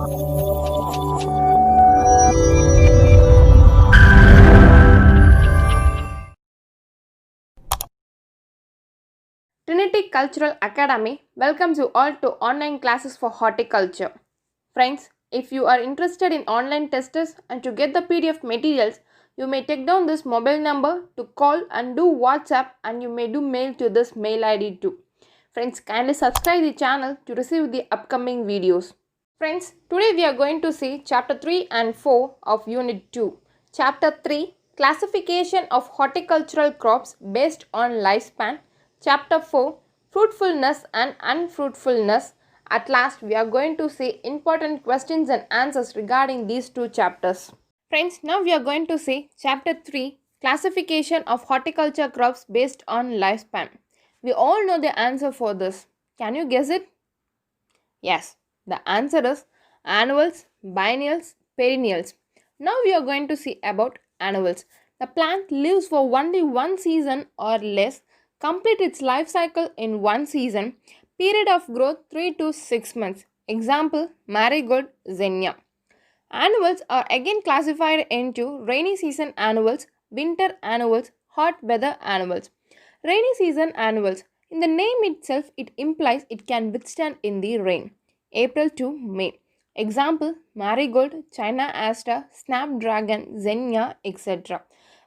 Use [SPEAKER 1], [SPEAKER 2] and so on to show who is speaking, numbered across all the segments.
[SPEAKER 1] Trinity Cultural Academy welcomes you all to online classes for horticulture. Friends, if you are interested in online testers and to get the PDF materials, you may take down this mobile number to call and do WhatsApp, and you may do mail to this mail ID too. Friends, kindly subscribe the channel to receive the upcoming videos. Friends, today we are going to see chapter 3 and 4 of unit 2. Chapter 3, classification of horticultural crops based on lifespan. Chapter 4, fruitfulness and unfruitfulness. At last, we are going to see important questions and answers regarding these two chapters. Friends, now we are going to see chapter 3, classification of horticulture crops based on lifespan. We all know the answer for this. Can you guess it? Yes, the answer is annuals, biennials, perennials. Now we are going to see about annuals. The plant lives for only one season or less, complete its life cycle in one season, period of growth 3 to 6 months. Example, marigold, zinnia. Annuals are again classified into rainy season annuals, winter annuals, hot weather annuals. Rainy season annuals. In the name itself, it implies it can withstand in the rain. April to May. Example, marigold, China aster, snapdragon, zinnia, etc.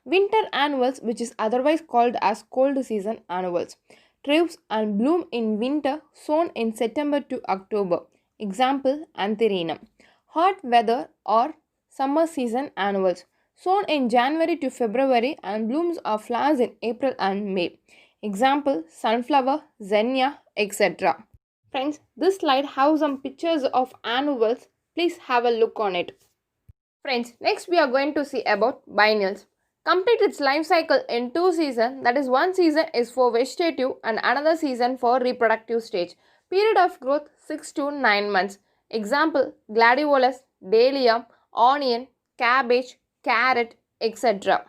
[SPEAKER 1] Winter annuals, which is otherwise called as cold season annuals. Tribes and bloom in winter, sown in September to October. Example, antherinum. Hot weather or summer season annuals, sown in January to February and blooms of flowers in April and May. Example, sunflower, zinnia, etc. Friends, this slide has some pictures of annuals. Please have a look on it. Friends, next we are going to see about biennials. Complete its life cycle in two seasons, that is, one season is for vegetative and another season for reproductive stage. Period of growth 6 to 9 months. Example, gladiolus, dahlia, onion, cabbage, carrot, etc.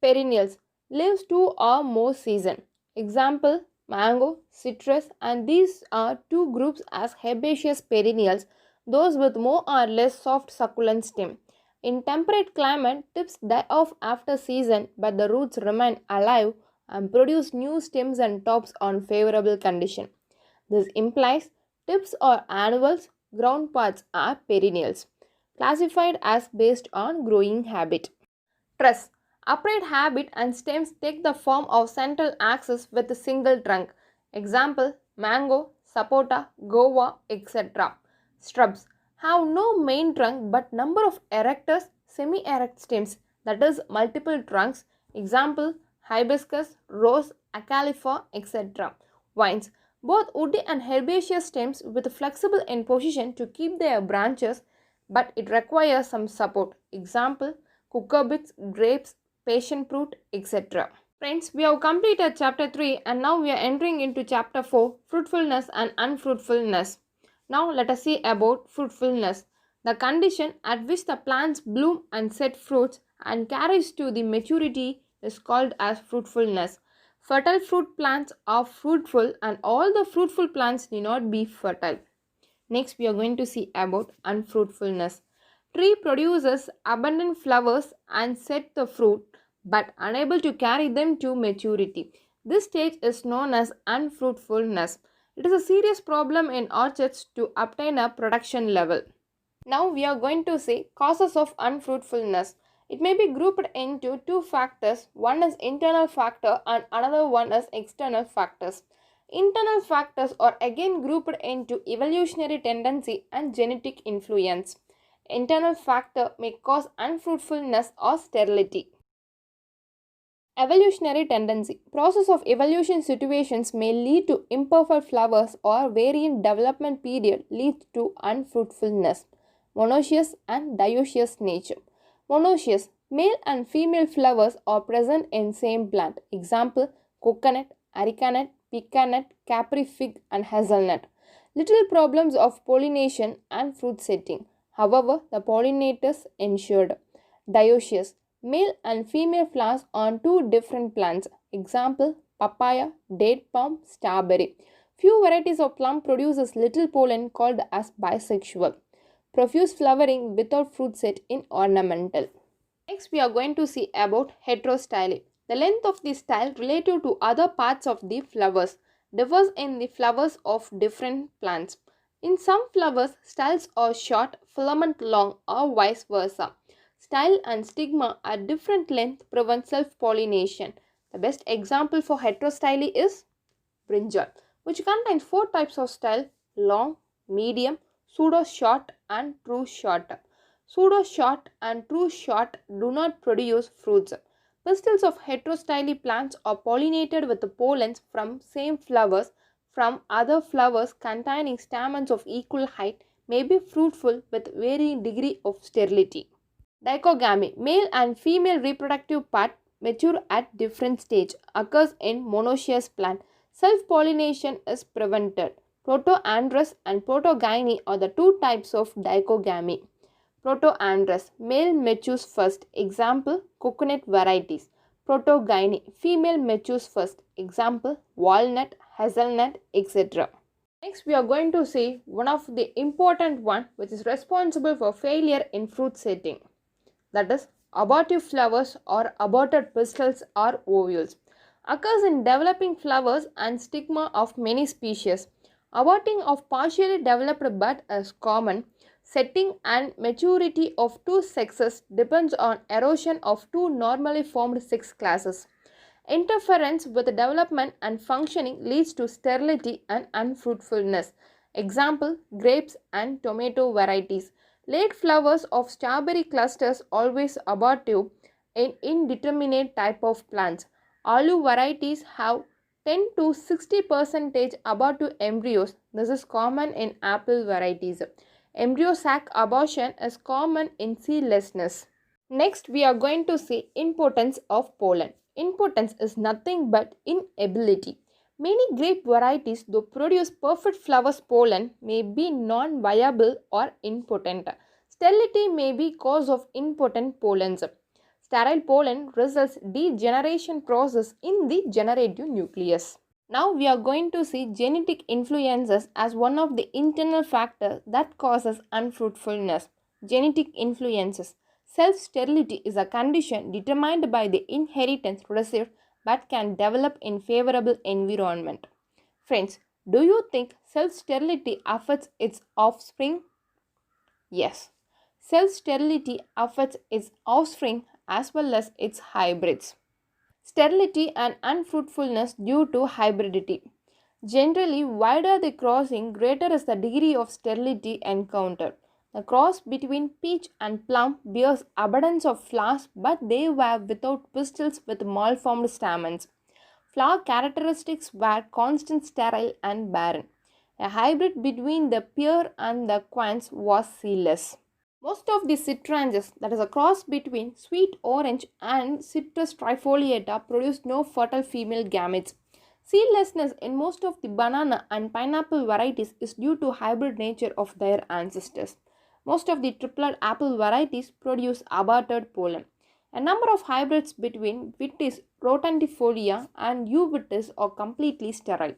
[SPEAKER 1] Perennials, lives 2 or more seasons. Example, mango, citrus, and these are two groups as herbaceous perennials, those with more or less soft succulent stem. In temperate climate, tips die off after season, but the roots remain alive and produce new stems and tops on favorable condition. This implies tips are annuals, ground parts are perennials, classified as based on growing habit. Truss. Upright habit and stems take the form of central axis with a single trunk. Example, mango, sapota, guava, etc. Shrubs have no main trunk but number of erectors, semi-erect stems, that is multiple trunks. Example, hibiscus, rose, acalypha, etc. Vines, both woody and herbaceous stems with flexible in position to keep their branches, but it requires some support. Example, cucurbits, grapes, passion fruit, etc. Friends, we have completed chapter 3 and now we are entering into chapter 4, fruitfulness and unfruitfulness. Now let us see about fruitfulness, the condition at which the plants bloom and set fruits and carries to the maturity is called as fruitfulness. Fertile fruit plants are fruitful and all the fruitful plants need not be fertile. Next we are going to see about unfruitfulness. Tree produces abundant flowers and set the fruit but unable to carry them to maturity. This stage is known as unfruitfulness. It is a serious problem in orchards to obtain a production level. Now we are going to see causes of unfruitfulness. It may be grouped into two factors. One is internal factor and another one is external factors. Internal factors are again grouped into evolutionary tendency and genetic influence. Internal factor may cause unfruitfulness or sterility. Evolutionary tendency. Process of evolution situations may lead to imperfect flowers or varying development period leads to unfruitfulness. Monoecious and dioecious nature. Monoecious. Male and female flowers are present in same plant. Example, coconut, areca nut, pecan nut, capri fig and hazelnut. Little problems of pollination and fruit setting. However, the pollinators ensured. Dioecious. Male and female flowers on two different plants. Example, papaya, date palm, strawberry. Few varieties of plum produces little pollen called as bisexual. profuse flowering without fruit set in ornamental. Next, we are going to see about heterostyle. The length of the style relative to other parts of the flowers differs in the flowers of different plants. In some flowers, styles are short, filament long, or vice versa. Style and stigma at different length prevent self-pollination. The best example for heterostyle is brinjal, which contains four types of style: long, medium, pseudo short, and true short. Pseudo short and true short do not produce fruits. Pistils of heterostyle plants are pollinated with the pollens from same flowers from other flowers containing stamens of equal height, may be fruitful with varying degree of sterility. Dichogamy, male and female reproductive part mature at different stage, occurs in monoecious plant. Self-pollination is prevented. Protoandrous and protogyny are the two types of dichogamy. Protoandrous, male matures first. Example, coconut varieties. Protogyny, female matures first. Example, walnut, hazelnut, etc. Next, we are going to see one of the important one which is responsible for failure in fruit setting. That is, abortive flowers or aborted pistils or ovules. Occurs in developing flowers and stigma of many species. Aborting of partially developed bud is common. Setting and maturity of two sexes depends on erosion of two normally formed sex classes. Interference with development and functioning leads to sterility and unfruitfulness. Example, grapes and tomato varieties. Late flowers of strawberry clusters always abortive in indeterminate type of plants. Olive varieties have 10 to 60% abortive embryos. This is common in apple varieties. Embryo sac abortion is common in seedlessness. Next, we are going to see impotence of pollen. Impotence is nothing but inability. Many grape varieties, though produce perfect flowers pollen, may be non-viable or impotent. Sterility may be cause of impotent pollens. Sterile pollen results degeneration process in the generative nucleus. Now we are going to see genetic influences as one of the internal factors that causes unfruitfulness. Genetic influences. Self-sterility is a condition determined by the inheritance received but can develop in favorable environment. Friends, do you think self-sterility affects its offspring? Yes. Self-sterility affects its offspring as well as its hybrids. Sterility and unfruitfulness due to hybridity. Generally, wider the crossing, greater is the degree of sterility encountered. The cross between peach and plum bears abundance of flowers, but they were without pistils with malformed stamens. Flower characteristics were constant, sterile, and barren. A hybrid between the pear and the quince was seedless. Most of the citranches, that is a cross between sweet orange and Citrus trifoliata, produce no fertile female gametes. Seedlessness in most of the banana and pineapple varieties is due to hybrid nature of their ancestors. Most of the triplet apple varieties produce aborted pollen. A number of hybrids between Vitis rotandifolia and U. vitis are completely sterile.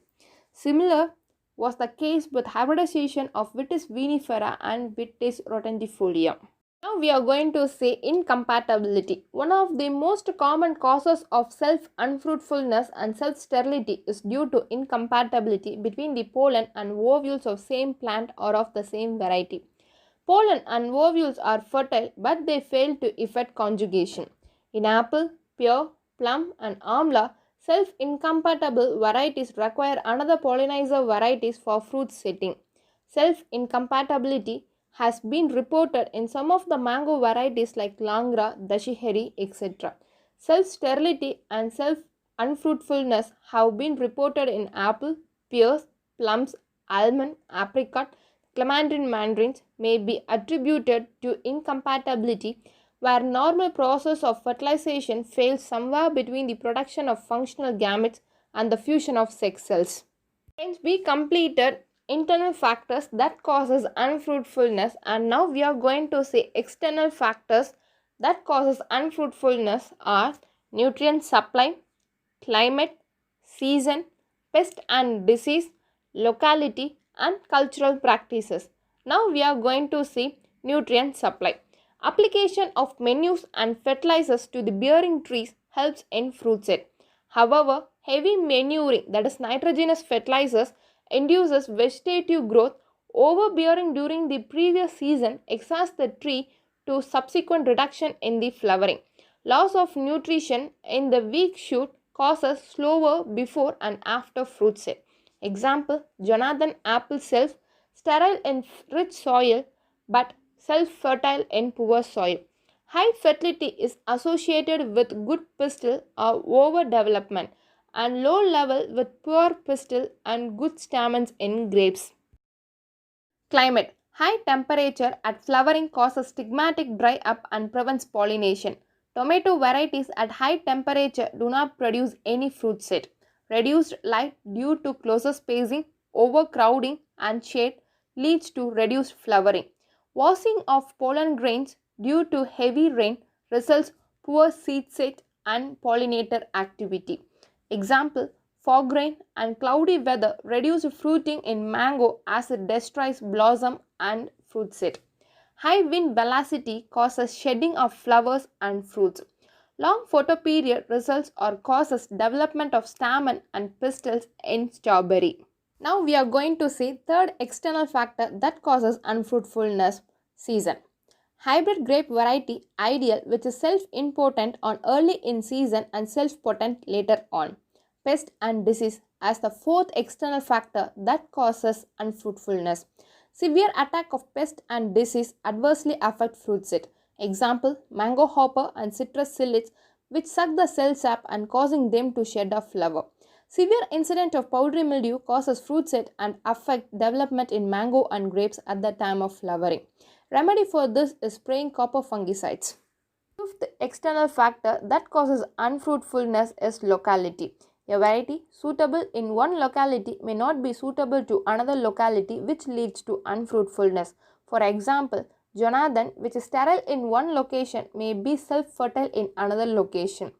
[SPEAKER 1] Similar was the case with hybridization of Vitis vinifera and Vitis rotandifolia. Now we are going to say incompatibility. One of the most common causes of self-unfruitfulness and self-sterility is due to incompatibility between the pollen and ovules of same plant or of the same variety. Pollen and ovules are fertile, but they fail to effect conjugation. In apple, pear, plum and amla, self-incompatible varieties require another pollinizer varieties for fruit setting. Self-incompatibility has been reported in some of the mango varieties like Langra, Dashihari, etc. Self-sterility and self-unfruitfulness have been reported in apple, pears, plums, almond, apricot, clementine mandarins may be attributed to incompatibility where normal process of fertilization fails somewhere between the production of functional gametes and the fusion of sex cells. Hence, we completed internal factors that causes unfruitfulness, and now we are going to see external factors that causes unfruitfulness are nutrient supply, climate, season, pest and disease, locality and cultural practices. Now we are going to see nutrient supply. Application of manures and fertilizers to the bearing trees helps in fruit set. However, heavy manuring, that is nitrogenous fertilizers, induces vegetative growth. Overbearing during the previous season exhausts the tree to subsequent reduction in the flowering. Loss of nutrition in the weak shoot causes slower before and after fruit set. Example, Jonathan apple self sterile in rich soil but self-fertile in poor soil. High fertility is associated with good pistil or overdevelopment, and low level with poor pistil and good stamens in grapes. Climate. High temperature at flowering causes stigmatic dry up and prevents pollination. Tomato varieties at high temperature do not produce any fruit set. Reduced light due to closer spacing, overcrowding and shade leads to reduced flowering. Washing of pollen grains due to heavy rain results poor seed set and pollinator activity. Example, fog rain and cloudy weather reduce fruiting in mango as it destroys blossom and fruit set. High wind velocity causes shedding of flowers and fruits. Long photoperiod results or causes development of stamen and pistils in strawberry. Now we are going to see third external factor that causes unfruitfulness, season. Hybrid grape variety ideal which is self-important on early in season and self-potent later on. Pest and disease as the fourth external factor that causes unfruitfulness. Severe attack of pest and disease adversely affect fruit set. Example, mango hopper and citrus psyllids which suck the cell sap and causing them to shed a flower. Severe incident of powdery mildew causes fruit set and affect development in mango and grapes at the time of flowering. Remedy for this is spraying copper fungicides. Fifth external factor that causes unfruitfulness is locality. A variety suitable in one locality may not be suitable to another locality, which leads to unfruitfulness. For example, Jonathan, which is sterile in one location, may be self-fertile in another location.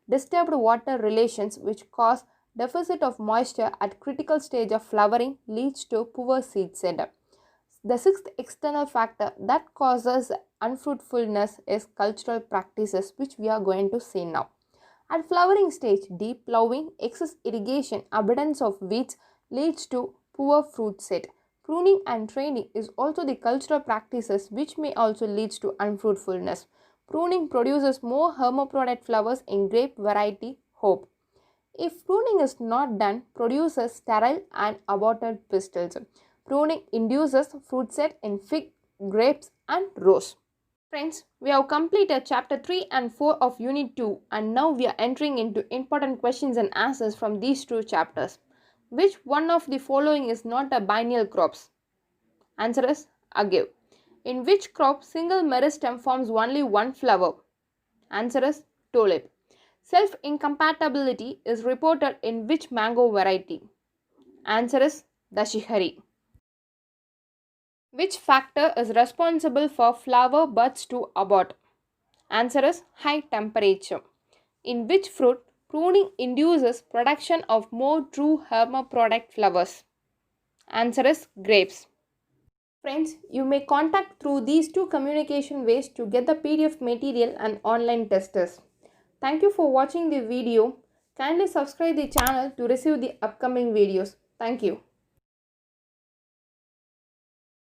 [SPEAKER 1] Disturbed water relations which cause deficit of moisture at critical stage of flowering leads to poor seed set. The sixth external factor that causes unfruitfulness is cultural practices, which we are going to see now. At flowering stage, deep ploughing, excess irrigation, abundance of weeds leads to poor fruit set. Pruning and training is also the cultural practices which may also lead to unfruitfulness. Pruning produces more hermaphrodite flowers in grape variety Hope. If pruning is not done, produces sterile and aborted pistils. Pruning induces fruit set in fig, grapes and rose. Friends, we have completed chapter 3 and 4 of unit 2 and now we are entering into important questions and answers from these two chapters. Which one of the following is not a biennial crops? Answer is agave. In which crop single meristem forms only one flower? Answer is tulip. Self-incompatibility is reported in which mango variety? Answer is dashihari. Which factor is responsible for flower buds to abort? Answer is high temperature. In which fruit pruning induces production of more true hermaphrodite flowers? Answer is grapes. Friends, you may contact through these two communication ways to get the PDF material and online testers. Thank you for watching the video. Kindly subscribe the channel to receive the upcoming videos. Thank you.